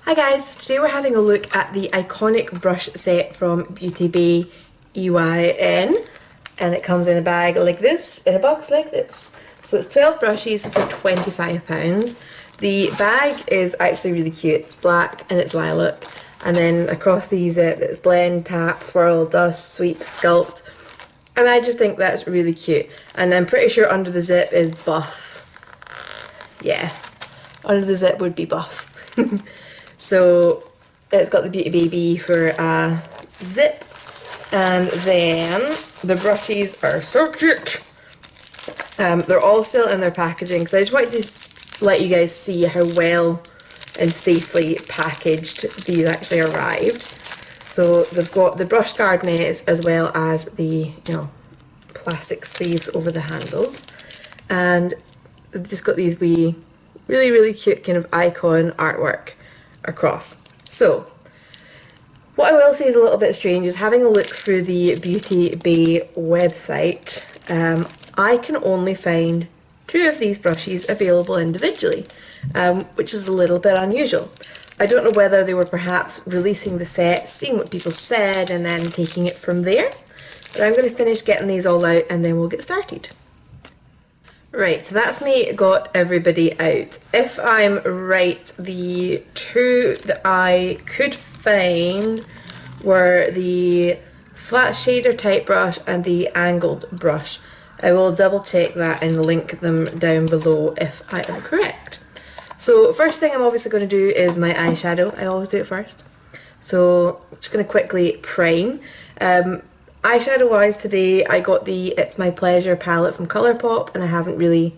Hi guys, today we're having a look at the iconic brush set from Beauty Bay EYN, and it comes in a bag like this, in a box like this. So it's 12 brushes for £25. The bag is actually really cute. It's black and it's lilac, and then across the zip it's blend, tap, swirl, dust, sweep, sculpt, and I just think that's really cute. And I'm pretty sure under the zip is buff. Yeah, under the zip would be buff. So it's got the Beauty Baby for a zip, and then the brushes are so cute. They're all still in their packaging, because I just wanted to let you guys see how well and safely packaged these actually arrived. So they've got the brush guard nets as well as the plastic sleeves over the handles, and they've just got these wee really cute kind of icon artwork across. So what I will say is a little bit strange is having a look through the Beauty Bay website. I can only find 2 of these brushes available individually, which is a little bit unusual. I don't know whether they were perhaps releasing the set, seeing what people said, and then taking it from there. But I'm going to finish getting these all out and then we'll get started. Right, so that's me got everybody out. If I'm right, the 2 that I could find were the flat shader type brush and the angled brush. I will double check that and link them down below if I am correct. So first thing I'm obviously going to do is my eyeshadow. I always do it first. So I'm just going to quickly prime. Eyeshadow wise today I got the It's My Pleasure palette from Colourpop, and I haven't really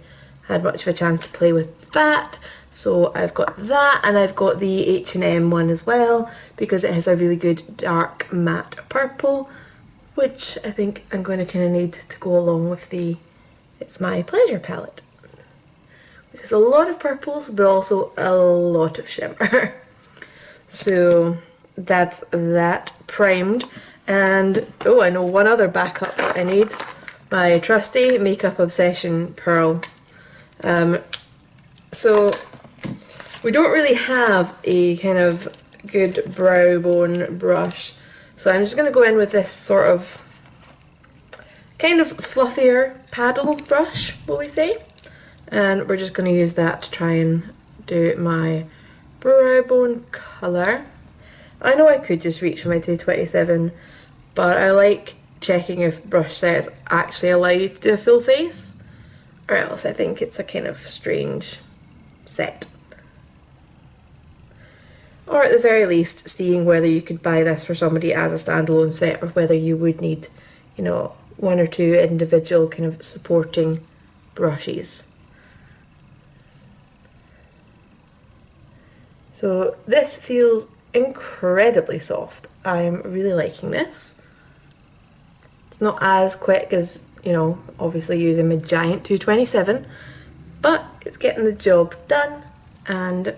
had much of a chance to play with that. So I've got that, and I've got the H&M one as well because it has a really good dark matte purple, which I think I'm going to kind of need to go along with the It's My Pleasure palette. Which has a lot of purples but also a lot of shimmer. So that's that primed. And oh, I know one other backup that I need, my trusty Makeup Obsession Pearl. So we don't really have a kind of good brow bone brush, so I'm just going to go in with this sort of kind of fluffier paddle brush, will we say, and we're just going to use that to try and do my brow bone colour. I know I could just reach for my 227, but I like checking if brush sets actually allow you to do a full face, or else I think it's a kind of strange set. Or at the very least, seeing whether you could buy this for somebody as a standalone set, or whether you would need, 1 or 2 individual kind of supporting brushes. So this feels incredibly soft. I'm really liking this. It's not as quick as, obviously using my giant 227, but it's getting the job done. And,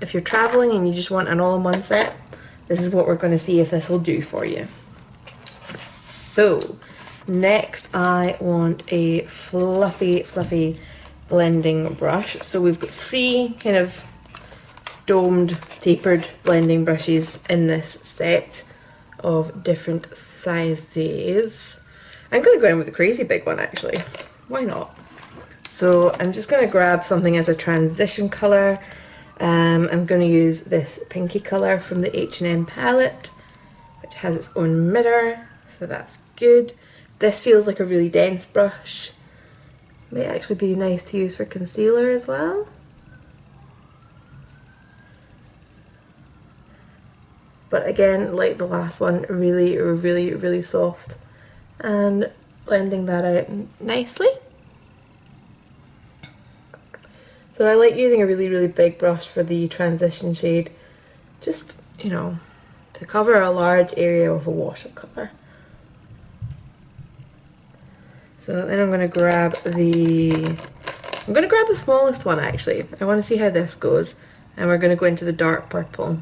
if you're traveling and you just want an all-in-one set, this is what we're going to see if this will do for you. So, next I want a fluffy blending brush. So we've got 3 kind of domed, tapered blending brushes in this set of different sizes. I'm going to go in with the crazy big one actually, why not? So I'm just going to grab something as a transition colour. I'm going to use this pinky colour from the H&M palette, which has its own mirror, so that's good. This feels like a really dense brush. May actually be nice to use for concealer as well. But again, like the last one, really soft, and blending that out nicely. So I like using a really big brush for the transition shade, just, to cover a large area of a wash of colour. So then I'm going to grab the smallest one actually. I want to see how this goes, and we're going to go into the dark purple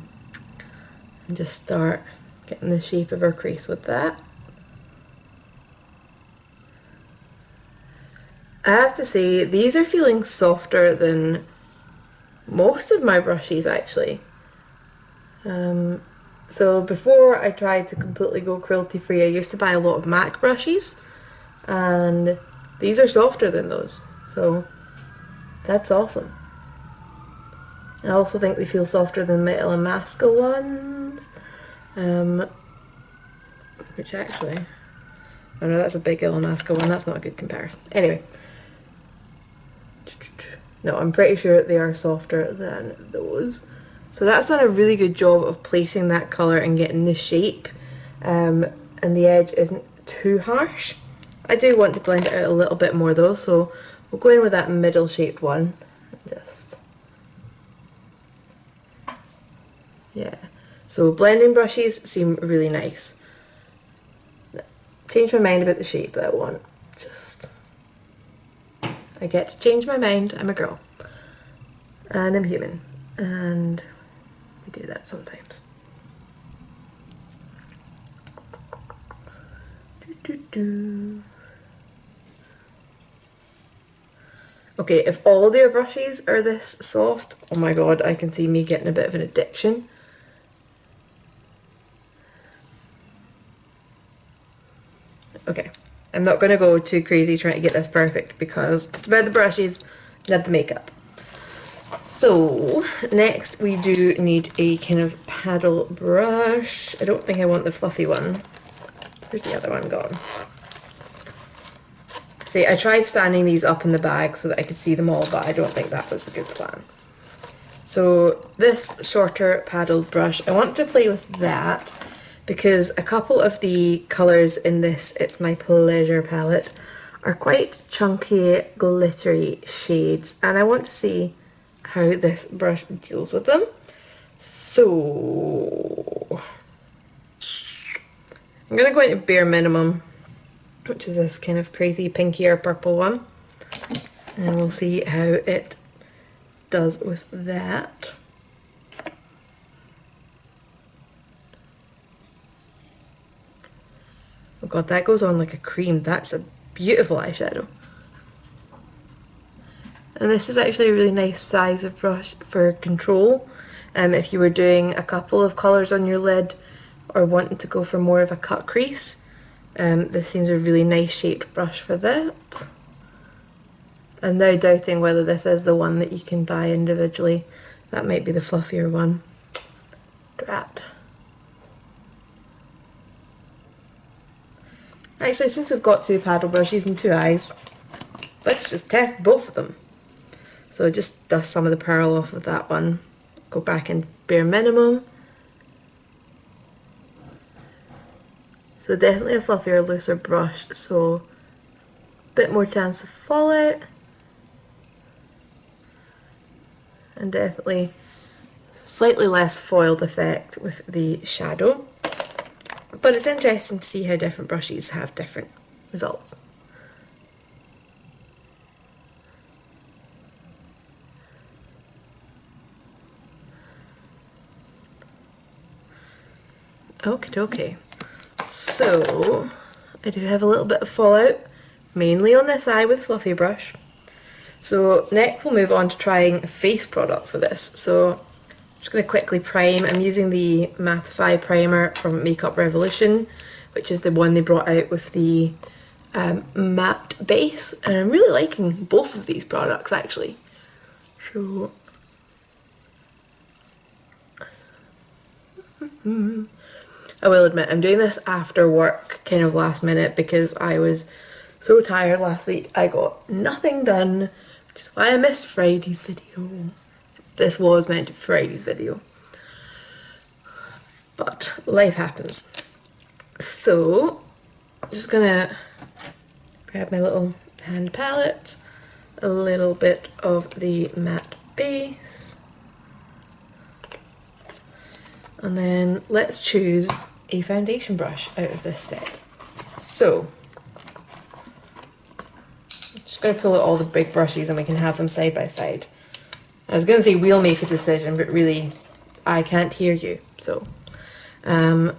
and just start getting the shape of our crease with that. I have to say, these are feeling softer than most of my brushes actually. So before I tried to completely go cruelty free, I used to buy a lot of MAC brushes, and these are softer than those, so that's awesome. I also think they feel softer than my Illamasqua ones, which actually, oh no, that's a big Illamasqua one, that's not a good comparison. Anyway, no, I'm pretty sure they are softer than those. So that's done a really good job of placing that colour and getting the shape, and the edge isn't too harsh. I do want to blend it out a little bit more though, so we'll go in with that middle shaped one. Just, yeah. So blending brushes seem really nice. Change my mind about the shape that I want. Just, I get to change my mind. I'm a girl. And I'm human. And we do that sometimes. Okay, if all of your brushes are this soft, oh my god, I can see me getting a bit of an addiction. Okay, I'm not going to go too crazy trying to get this perfect because it's about the brushes, not the makeup. So, next we do need a kind of paddle brush. I don't think I want the fluffy one. Where's the other one gone? See, I tried standing these up in the bag so that I could see them all, but I don't think that was a good plan. So, this shorter paddled brush, I want to play with that because a couple of the colours in this It's My Pleasure palette are quite chunky, glittery shades, and I want to see how this brush deals with them. So I'm going to go into bare minimum, which is this kind of crazy pinkier purple one, and we'll see how it does with that. Oh god, that goes on like a cream. That's a beautiful eyeshadow. And this is actually a really nice size of brush for control. If you were doing a couple of colours on your lid or wanting to go for more of a cut crease, this seems a really nice shaped brush for that. I'm now doubting whether this is the one that you can buy individually. That might be the fluffier one. Drat. Actually, since we've got two paddle brushes and two eyes, let's just test both of them. So just dust some of the pearl off of that one, go back in bare minimum. So definitely a fluffier, looser brush, so a bit more chance of fallout. And definitely slightly less foiled effect with the shadow. But it's interesting to see how different brushes have different results. Okay. So I do have a little bit of fallout, mainly on this eye with a fluffy brush. So next we'll move on to trying face products with this. So I'm just going to quickly prime. I'm using the Massif Eye Primer from Makeup Revolution, which is the one they brought out with the matte base, and I'm really liking both of these products actually. So I will admit I'm doing this after work, kind of last minute, because I was so tired last week. I got nothing done, which is why I missed Friday's video. This was meant to be Friday's video, but life happens. So I'm just gonna grab my little hand palette, a little bit of the matte base, and then let's choose a foundation brush out of this set. So I'm just going to pull out all the big brushes and we can have them side by side. I was going to say we'll make a decision, but really I can't hear you. So that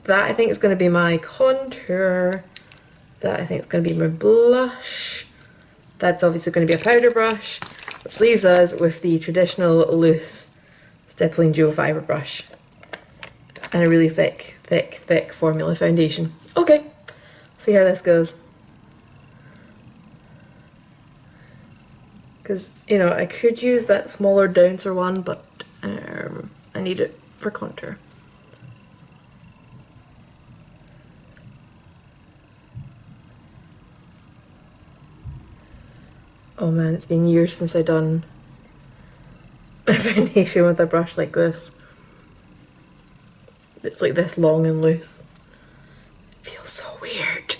I think is going to be my contour. That I think is going to be my blush. That's obviously going to be a powder brush. which leaves us with the traditional loose stippling dual fibre brush and a really thick formula foundation. Okay, see how this goes. Because, you know, I could use that smaller Douncer one, but I need it for contour. Oh man, it's been years since I've done a foundation with a brush like this. It's like this long and loose. It feels so weird.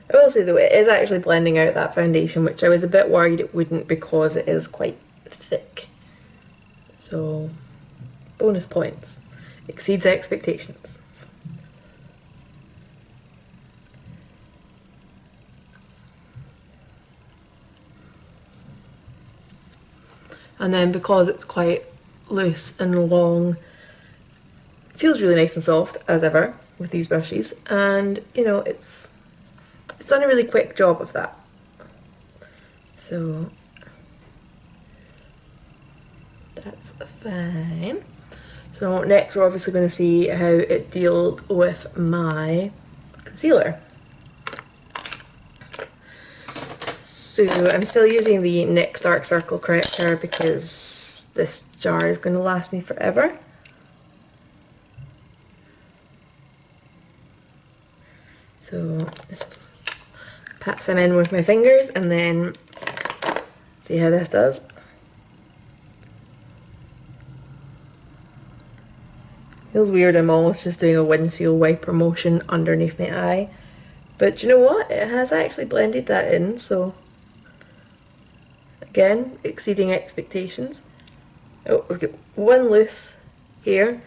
I will say though, it is actually blending out that foundation, which I was a bit worried it wouldn't because it is quite thick. So, bonus points. Exceeds expectations. And then because it's quite loose and long, it feels really nice and soft as ever with these brushes, and you know, it's done a really quick job of that. So that's fine. So next we're obviously going to see how it deals with my concealer. So I'm still using the NYX Dark Circle Corrector because this jar is going to last me forever. So just pat some in with my fingers and then see how this does. Feels weird, I'm almost just doing a windshield wiper motion underneath my eye. But you know what? It has actually blended that in, so again, exceeding expectations. Oh, we've got one loose here,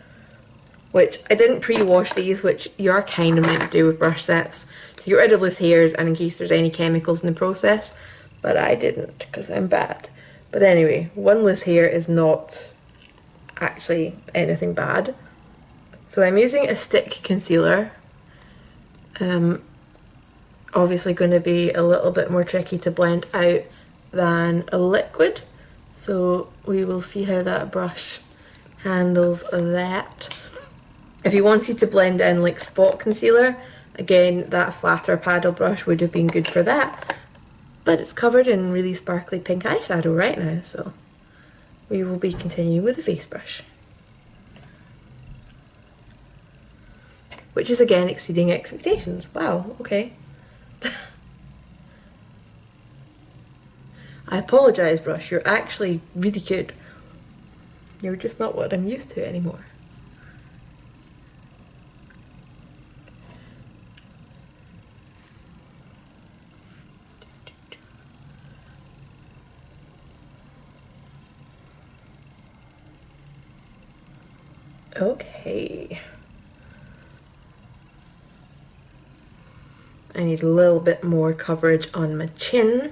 which I didn't pre-wash these, which you're kind of meant to do with brush sets to get rid of loose hairs and in case there's any chemicals in the process, but I didn't because I'm bad. But anyway, one loose hair is not actually anything bad. So I'm using a stick concealer. Obviously going to be a little bit more tricky to blend out than a liquid, so we will see how that brush handles that. If you wanted to blend in like spot concealer, again that flatter paddle brush would have been good for that, but it's covered in really sparkly pink eyeshadow right now, so we will be continuing with the face brush, which is again exceeding expectations. Wow, okay. I apologise, brush, you're actually really good. You're just not what I'm used to anymore. Okay. I need a little bit more coverage on my chin.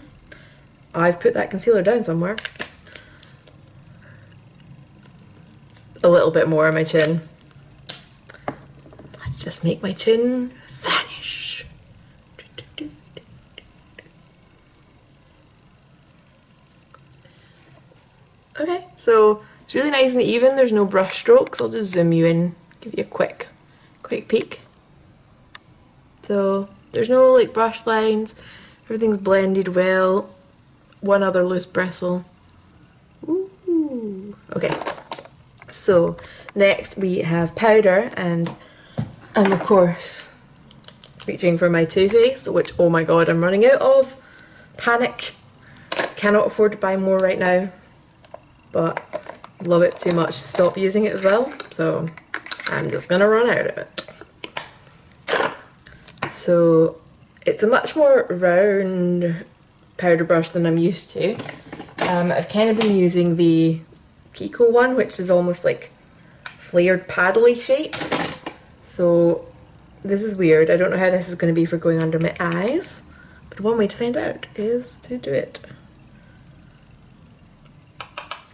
I've put that concealer down somewhere. A little bit more on my chin. Let's just make my chin vanish. Okay, so it's really nice and even. There's no brush strokes. I'll just zoom you in, give you a quick peek. So there's no like brush lines. Everything's blended well. One other loose bristle. Ooh. Okay, so next we have powder, and I'm of course reaching for my Too Faced, which, oh my god, I'm running out of. Panic. Cannot afford to buy more right now, but I love it too much to stop using it as well, so I'm just gonna run out of it. So it's a much more round powder brush than I'm used to. I've kind of been using the Kiko one, which is almost like flared paddly shape. So this is weird. I don't know how this is going to be for going under my eyes, but one way to find out is to do it.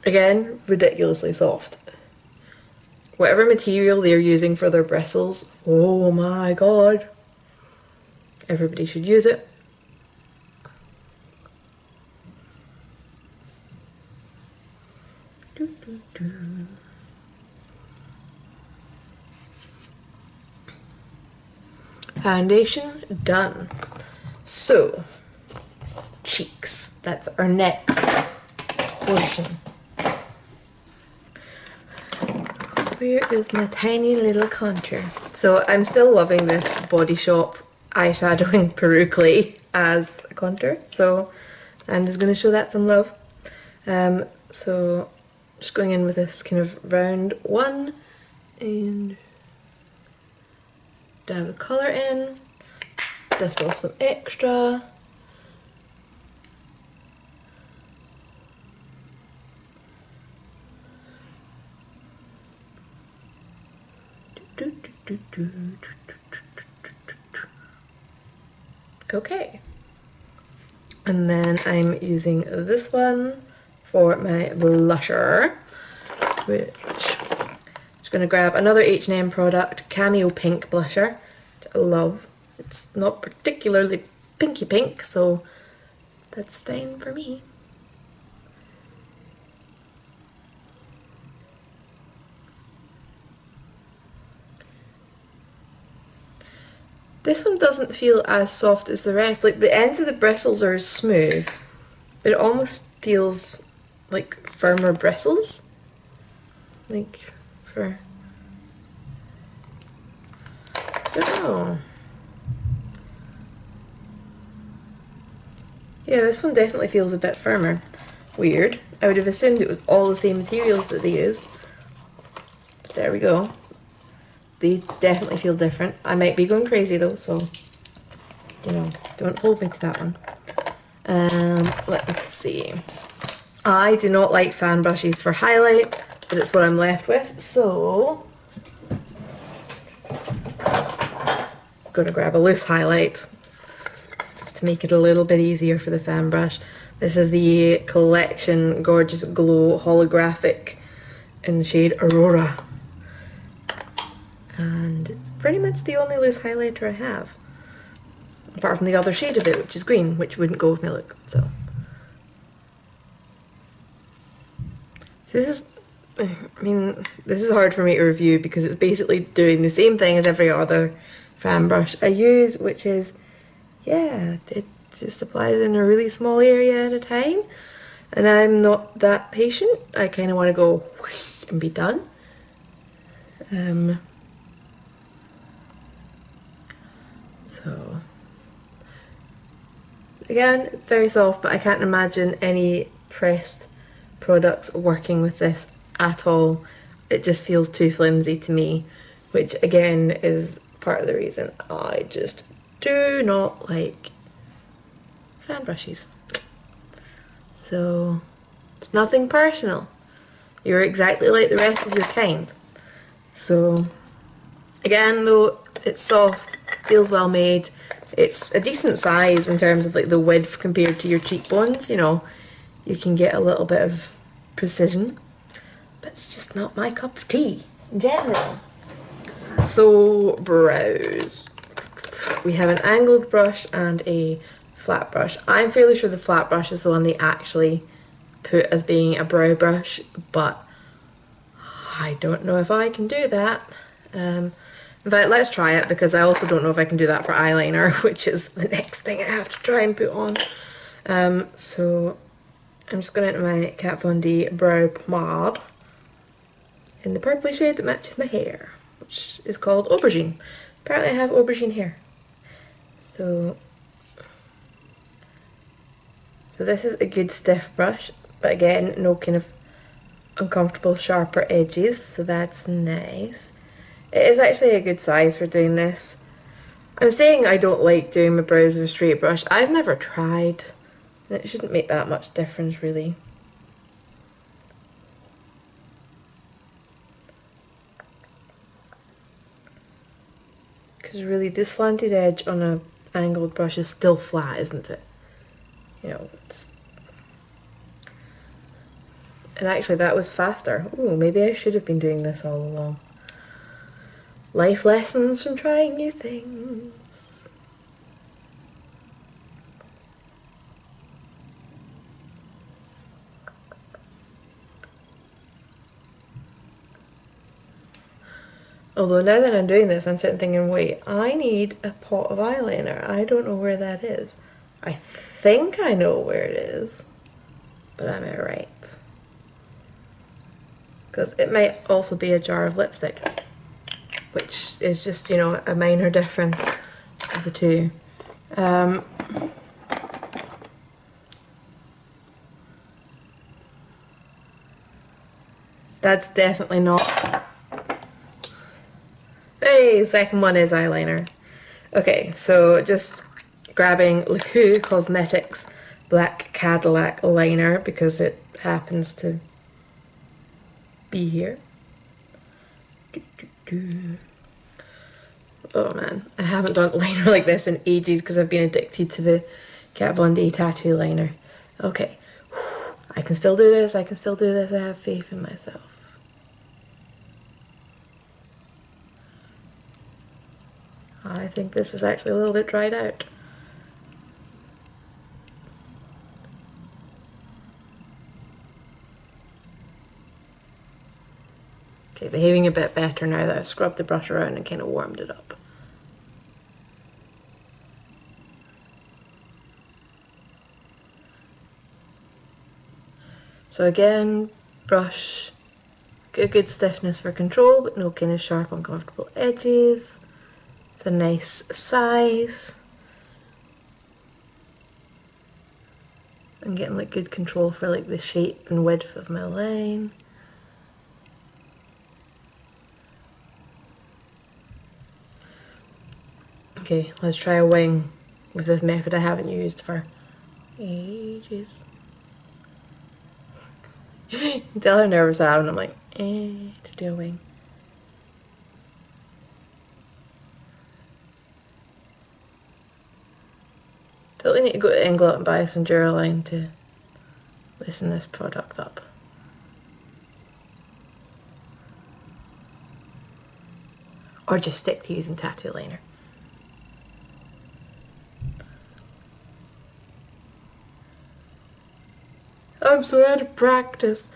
Again, ridiculously soft. Whatever material they're using for their bristles, oh my god. Everybody should use it. Foundation done. So, cheeks. That's our next portion. Where is my tiny little contour? So I'm still loving this Body Shop eyeshadowing Peru clay as a contour. So I'm just going to show that some love. So just going in with this kind of round one and dab the colour in, dust off some extra. Okay, and then I'm using this one for my blusher, which I'm just going to grab another H&M product, Cameo Pink blusher, which I love. It's not particularly pinky pink, so that's fine for me. This one doesn't feel as soft as the rest. Like the ends of the bristles are smooth, but it almost feels like firmer bristles. Like for, I don't know. Yeah, this one definitely feels a bit firmer. Weird. I would have assumed it was all the same materials that they used. But there we go. They definitely feel different. I might be going crazy though, so, you know, don't hold me to that one. Let's see. I do not like fan brushes for highlight, but it's what I'm left with, so I'm going to grab a loose highlight just to make it a little bit easier for the fan brush. This is the Collection Gorgeous Glow Holographic in the shade Aurora. And it's pretty much the only loose highlighter I have. Apart from the other shade of it, which is green, which wouldn't go with my look, so. So this is, I mean, this is hard for me to review because it's basically doing the same thing as every other fan brush I use, which is, yeah, it just applies in a really small area at a time. And I'm not that patient. I kind of want to go whoosh and be done. So, again, it's very soft, but I can't imagine any pressed products working with this at all. It just feels too flimsy to me, which again is part of the reason I just do not like fan brushes. So, it's nothing personal. You're exactly like the rest of your kind. So, again though, it's soft, feels well made. It's a decent size in terms of like the width compared to your cheekbones, you know. You can get a little bit of precision, but it's just not my cup of tea in general. So, brows. We have an angled brush and a flat brush. I'm fairly sure the flat brush is the one they actually put as being a brow brush, but I don't know if I can do that. In fact, let's try it, because I also don't know if I can do that for eyeliner, which is the next thing I have to try and put on. So I'm just going into my Kat Von D brow pomade in the purpley shade that matches my hair, which is called Aubergine. Apparently I have aubergine hair. So this is a good stiff brush, but again, no kind of uncomfortable sharper edges, so that's nice. It is actually a good size for doing this. I'm saying I don't like doing my brows with a straight brush. I've never tried, and it shouldn't make that much difference really. Because really, this slanted edge on a angled brush is still flat, isn't it? You know, And actually that was faster. Ooh, maybe I should have been doing this all along. Life lessons from trying new things. Although now that I'm doing this, I'm sitting thinking, wait, I need a pot of eyeliner. I don't know where that is. I think I know where it is, but am I right? Because it might also be a jar of lipstick, which is just, you know, a minor difference of the two. That's definitely not. Hey, second one is eyeliner. Okay, so just grabbing LeCoux Cosmetics Black Cadillac liner because it happens to be here. Oh man, I haven't done liner like this in ages because I've been addicted to the Kat Von D tattoo liner. Okay, I can still do this, I can still do this, I have faith in myself. I think this is actually a little bit dried out. Okay, behaving a bit better now that I've scrubbed the brush around and kind of warmed it up. So again, brush, good stiffness for control, but no kind of sharp, uncomfortable edges. It's a nice size. I'm getting like good control for like the shape and width of my line. Okay, let's try a wing with this method I haven't used for ages. You can tell how nervous I am and I'm like, to do a wing. Totally need to go to Inglot and buy some Duraline to loosen this product up. Or just stick to using tattoo liner. I'm so out of practice.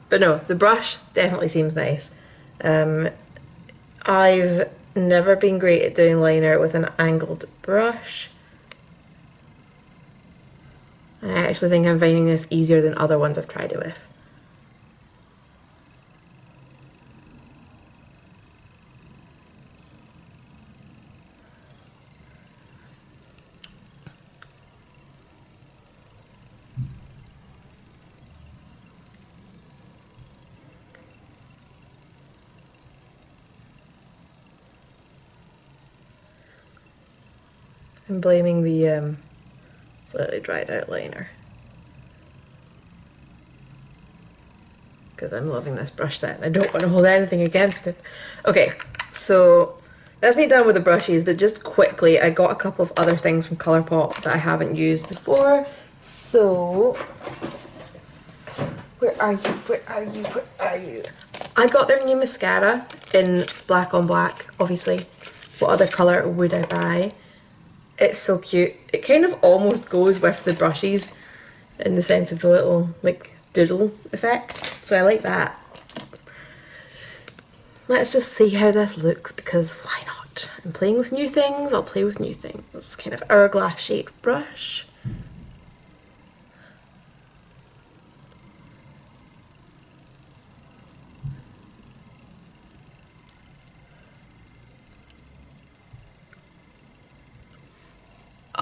But no, the brush definitely seems nice. I've never been great at doing liner with an angled brush. I actually think I'm finding this easier than other ones I've tried it with. I'm blaming the slightly dried out liner because I'm loving this brush set and I don't want to hold anything against it. Okay, so that's me done with the brushes, but just quickly, I got a couple of other things from Colourpop that I haven't used before. So, where are you? Where are you? Where are you? I got their new mascara in black on black, obviously. What other colour would I buy? It's so cute. It kind of almost goes with the brushes in the sense of the little like doodle effect. So I like that. Let's just see how this looks because why not? I'm playing with new things, I'll play with new things. It's kind of hourglass shaped brush.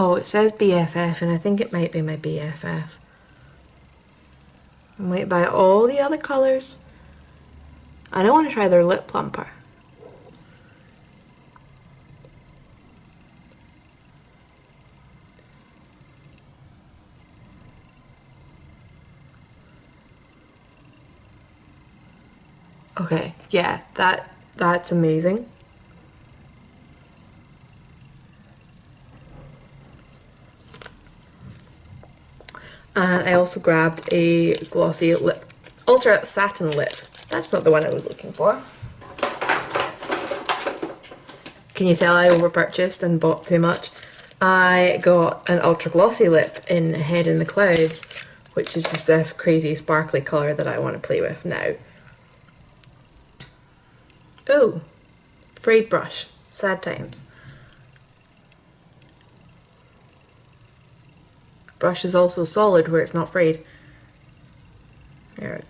Oh, it says BFF and I think it might be my BFF. I might buy all the other colours. I don't want to try their lip plumper. Okay, yeah, that's amazing. And I also grabbed a glossy lip, ultra satin lip. That's not the one I was looking for. Can you tell I overpurchased and bought too much? I got an ultra glossy lip in Head in the Clouds, which is just this crazy sparkly colour that I want to play with now. Oh, frayed brush. Sad times. Brush is also solid where it's not frayed. There we go.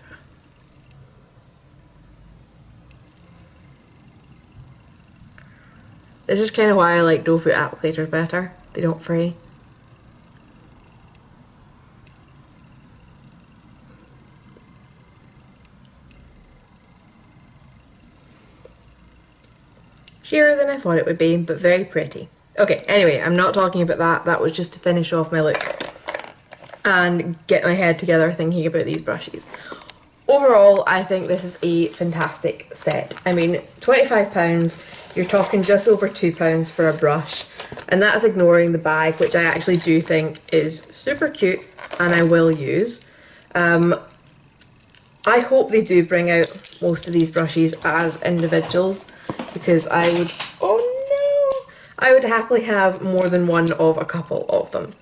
This is kind of why I like doe foot applicators better. They don't fray. Sheerer than I thought it would be, but very pretty. Okay, anyway, I'm not talking about that. That was just to finish off my look and get my head together thinking about these brushes. Overall, I think this is a fantastic set. I mean, £25, you're talking just over £2 for a brush, and that's ignoring the bag, which I actually do think is super cute and I will use. I hope they do bring out most of these brushes as individuals, because I would, oh no, I would happily have more than one of a couple of them.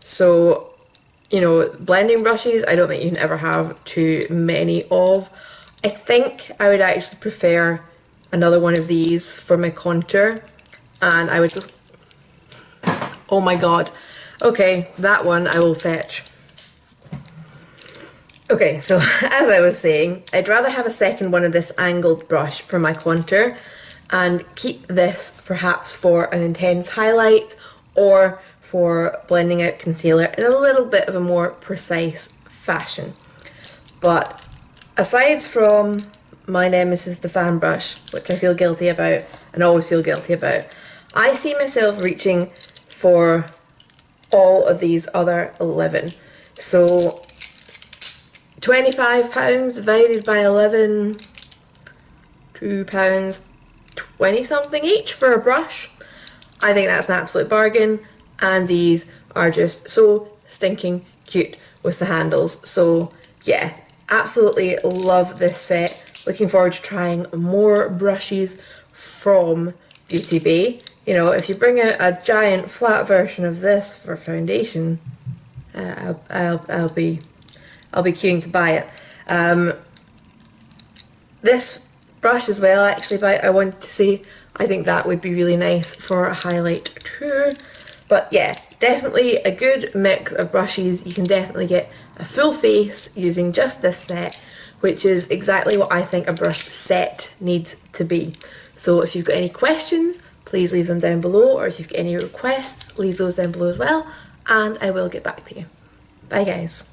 So, you know, blending brushes, I don't think you can ever have too many of. I think I would actually prefer another one of these for my contour, and I would just, oh my god, okay, that one I will fetch. Okay, so as I was saying, I'd rather have a second one of this angled brush for my contour and keep this perhaps for an intense highlight or for blending out concealer in a little bit of a more precise fashion. But aside from my nemesis, the fan brush, which I feel guilty about and always feel guilty about, I see myself reaching for all of these other 11. So £25 divided by 11, £2, 20 something each for a brush. I think that's an absolute bargain, and these are just so stinking cute with the handles. So yeah, absolutely love this set. Looking forward to trying more brushes from Beauty Bay. You know, if you bring out a giant flat version of this for foundation, I'll be queuing to buy it. This brush as well, actually, but I wanted to say I think that would be really nice for a highlight too. But yeah, definitely a good mix of brushes. You can definitely get a full face using just this set, which is exactly what I think a brush set needs to be. So if you've got any questions, please leave them down below, or if you've got any requests, leave those down below as well, and I will get back to you. Bye guys.